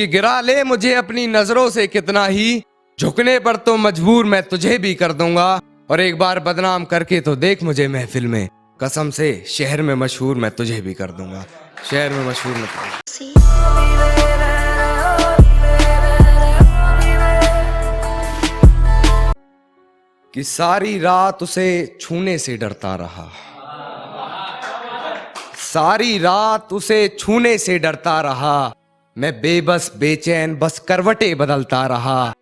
कि गिरा ले मुझे अपनी नजरों से कितना ही, झुकने पर तो मजबूर मैं तुझे भी कर दूंगा। और एक बार बदनाम करके तो देख मुझे महफिल में, कसम से शहर में मशहूर मैं तुझे भी कर दूंगा। शहर में मशहूर मैं कि सारी रात उसे छूने से डरता रहा, सारी रात उसे छूने से डरता रहा। मैं बेबस बेचैन बस करवटें बदलता रहा,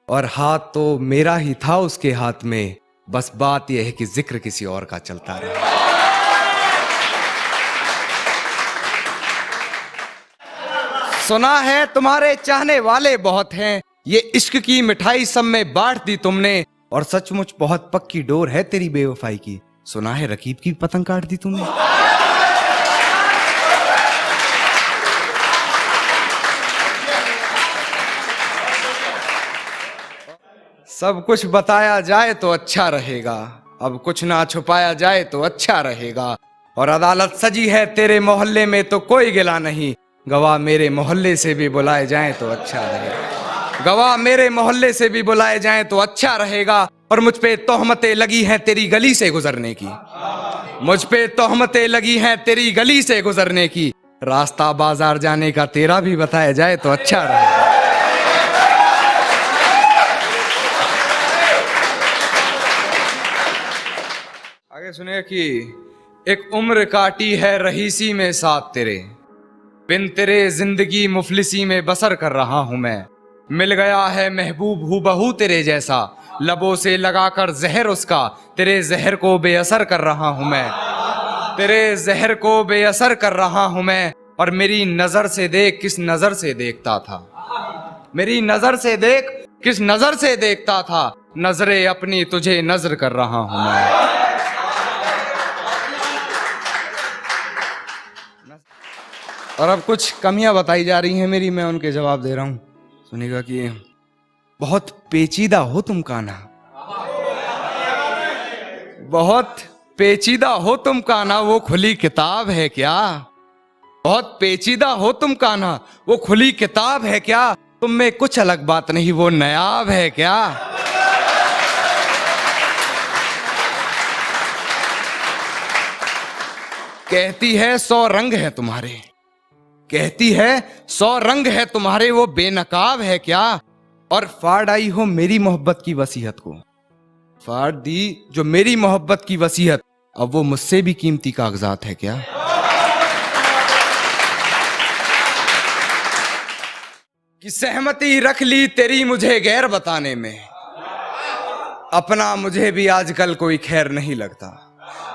और हाथ तो मेरा ही था उसके हाथ में, बस बात यह है कि जिक्र किसी और का चलता रहा। सुना है तुम्हारे चाहने वाले बहुत हैं, ये इश्क की मिठाई सब में बांट दी तुमने, और सचमुच बहुत पक्की डोर है तेरी बेवफाई की। सुना है रकीब की पतंग काट दी तुमने। सब कुछ बताया जाए तो अच्छा रहेगा, अब कुछ ना छुपाया जाए तो अच्छा रहेगा। और अदालत सजी है तेरे मोहल्ले में तो कोई गिला नहीं, गवाह मेरे मोहल्ले से भी बुलाए जाएं तो अच्छा रहेगा। गवाह मेरे मोहल्ले से भी बुलाए जाएं तो अच्छा रहेगा। और मुझ पे तोहमतें लगी हैं तेरी गली से गुजरने की, मुझ पे तोहमतें लगी हैं तेरी गली से गुजरने की, रास्ता बाजार जाने का तेरा भी बताया जाए तो अच्छा रहेगा। आगे सुनिए कि एक उम्र काटी है रहीसी में साथ तेरे, बिन तेरे जिंदगी मुफलिसी में बसर कर रहा हूं मैं। मिल गया है महबूब हूबहू तेरे जैसा, लबों से लगाकर जहर उसका, तेरे जहर को बेअसर कर रहा हूं मैं, तेरे जहर को बेअसर कर रहा हूं मैं। और मेरी नजर से देख किस नजर से देखता था, मेरी नजर से देख किस नजर से देखता था, नजरे अपनी तुझे नजर कर रहा हूं मैं। और अब कुछ कमियां बताई जा रही हैं मेरी, मैं उनके जवाब दे रहा हूं। सुनिएगा कि बहुत पेचीदा हो तुम कान्हा, बहुत पेचीदा हो तुम कान्हा, वो खुली किताब है क्या। बहुत पेचीदा हो तुम कान्हा, वो खुली किताब है क्या, तुम में कुछ अलग बात नहीं वो नायाब है क्या। कहती है 100 रंग है तुम्हारे, कहती है 100 रंग है तुम्हारे, वो बेनकाब है क्या। और फाड़ आई हो मेरी मोहब्बत की वसीयत को, फाड़ दी जो मेरी मोहब्बत की वसीयत, अब वो मुझसे भी कीमती कागजात है क्या। कि सहमति रख ली तेरी मुझे गैर बताने में, अपना मुझे भी आजकल कोई खैर नहीं लगता।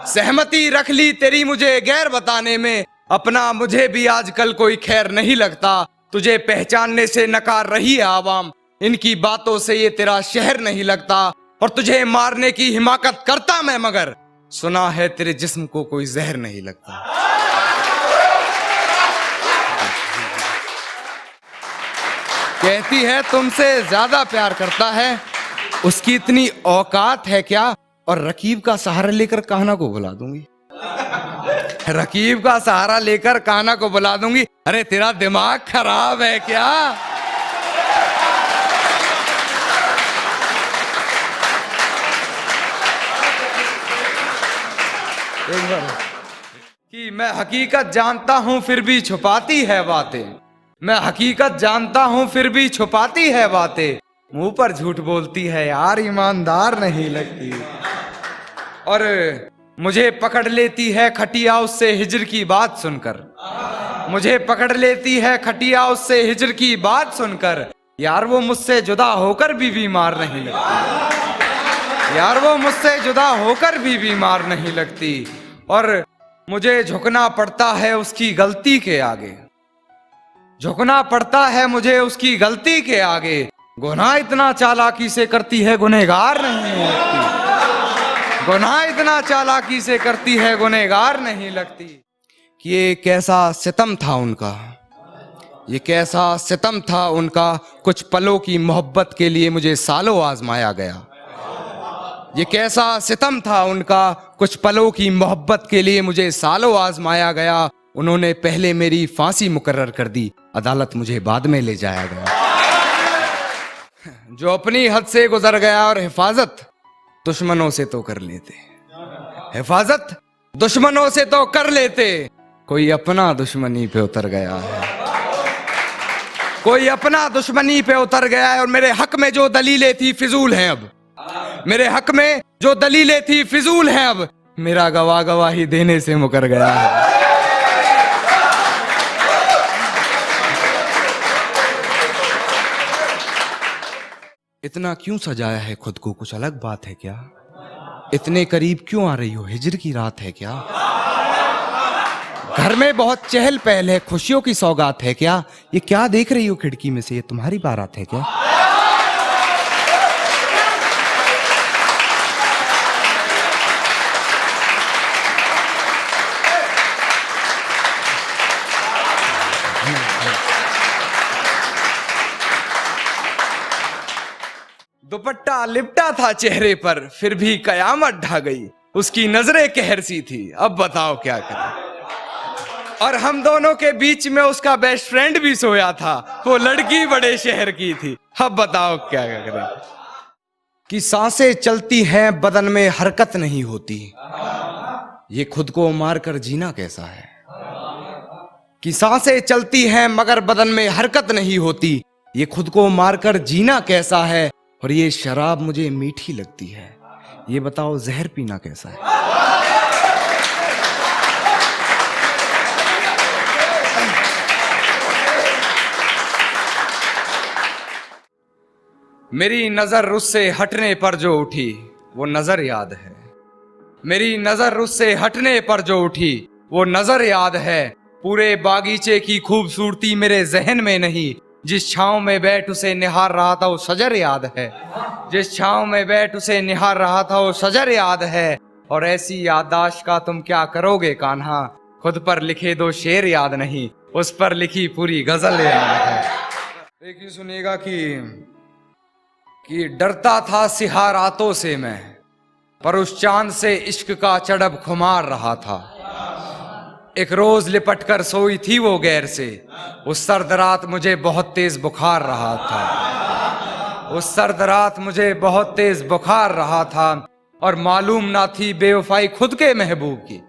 सहमति रख ली तेरी मुझे गैर बताने में, अपना मुझे भी आजकल कोई खैर नहीं लगता। तुझे पहचानने से नकार रही है आवाम, इनकी बातों से ये तेरा शहर नहीं लगता। और तुझे मारने की हिमाकत करता मैं, मगर सुना है तेरे जिस्म को कोई जहर नहीं लगता। कहती है तुमसे ज्यादा प्यार करता है, उसकी इतनी औकात है क्या। और रकीब का सहारा लेकर कान्हा को बुला दूंगी, रकीब का सहारा लेकर कान्हा को बुला दूंगी। अरे तेरा दिमाग खराब है क्या। एक बार कि मैं हकीकत जानता हूं फिर भी छुपाती है बातें, मैं हकीकत जानता हूं फिर भी छुपाती है बातें, मुंह पर झूठ बोलती है यार ईमानदार नहीं लगती। और मुझे पकड़ लेती है खटिया उससे हिजर की बात सुनकर, मुझे पकड़ लेती है खटिया उससे हिजर की बात सुनकर, यार वो मुझसे जुदा होकर भी बीमार नहीं लगती, यार वो मुझसे जुदा होकर भी बीमार नहीं लगती। और मुझे झुकना पड़ता है उसकी गलती के आगे, झुकना पड़ता है मुझे उसकी गलती के आगे, गुनाह इतना चालाकी से करती है गुनहगार नहीं लगती, गुनाह इतना चालाकी से करती है गुनहगार नहीं लगती। कि ये कैसा सितम था उनका, ये कैसा सितम था उनका, कुछ पलों की मोहब्बत के लिए मुझे सालों आजमाया गया। ये कैसा सितम था उनका, कुछ पलों की मोहब्बत के लिए मुझे सालों आजमाया गया। उन्होंने पहले मेरी फांसी मुकर्रर कर दी, अदालत मुझे बाद में ले जाया गया। जो अपनी हद से गुजर गया और हिफाजत दुश्मनों से तो कर लेते, हिफाजत दुश्मनों से तो कर लेते, कोई अपना दुश्मनी पे उतर गया है, कोई अपना दुश्मनी पे उतर गया है। और मेरे हक में जो दलीलें थी फिजूल हैं अब, मेरे हक में जो दलीलें थी फिजूल हैं अब, मेरा गवाह गवाही देने से मुकर गया है। इतना क्यों सजाया है खुद को, कुछ अलग बात है क्या? इतने करीब क्यों आ रही हो, हिजर की रात है क्या? घर में बहुत चहल पहल है, खुशियों की सौगात है क्या? ये क्या देख रही हो खिड़की में से, ये तुम्हारी बारात है क्या? दुपट्टा लिपटा था चेहरे पर, फिर भी कयामत ढा गई, उसकी नजरें कहर सी थी, अब बताओ क्या करें। और हम दोनों के बीच में उसका बेस्ट फ्रेंड भी सोया था, वो लड़की बड़े शहर की थी, अब बताओ क्या करें। कि सांसें चलती हैं बदन में हरकत नहीं होती, ये खुद को मारकर जीना कैसा है। कि सांसें चलती हैं मगर बदन में हरकत नहीं होती, ये खुद को मारकर जीना कैसा है। और ये शराब मुझे मीठी लगती है, ये बताओ जहर पीना कैसा है। मेरी नजर उससे हटने पर जो उठी वो नजर याद है, मेरी नजर उससे हटने पर जो उठी वो नजर याद है। पूरे बागीचे की खूबसूरती मेरे जहन में नहीं, जिस छांव में बैठ उसे निहार रहा था वो शजर याद है, जिस छांव में बैठ उसे निहार रहा था वो शजर याद है। और ऐसी याददाश्त का तुम क्या करोगे कान्हा, खुद पर लिखे दो शेर याद नहीं, उस पर लिखी पूरी गजल याद है। देखिए सुनिएगा कि डरता था सिहा रातों से मैं, पर उस चांद से इश्क का चढ़ब खुमार रहा था। एक रोज लिपट कर सोई थी वो गैर से, उस सर्द रात मुझे बहुत तेज बुखार रहा था, उस सर्द रात मुझे बहुत तेज बुखार रहा था। और मालूम ना थी बेवफाई खुद के महबूब की,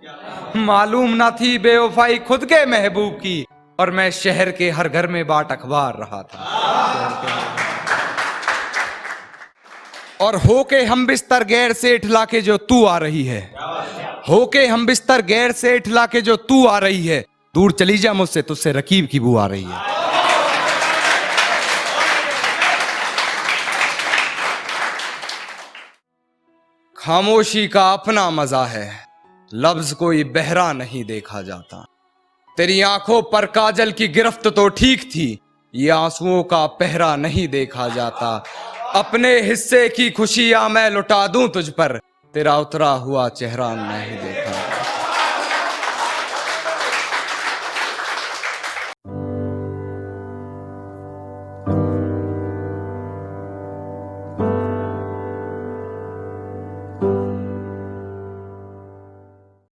मालूम ना थी बेवफाई खुद के महबूब की। और मैं शहर के हर घर में बाट अखबार रहा था। और होके हम बिस्तर गैर से इठला के जो तू आ रही है, होके हम बिस्तर गैर से इठला के जो तू आ रही है, दूर चली जा मुझसे, तुझसे रकीब की बू आ रही है। खामोशी का अपना मजा है, लफ्ज कोई बहरा नहीं देखा जाता। तेरी आंखों पर काजल की गिरफ्त तो ठीक थी, ये आंसुओं का पहरा नहीं देखा जाता। अपने हिस्से की खुशियां मैं लुटा दूं तुझ पर, तेरा उतरा हुआ चेहरा नहीं देखा।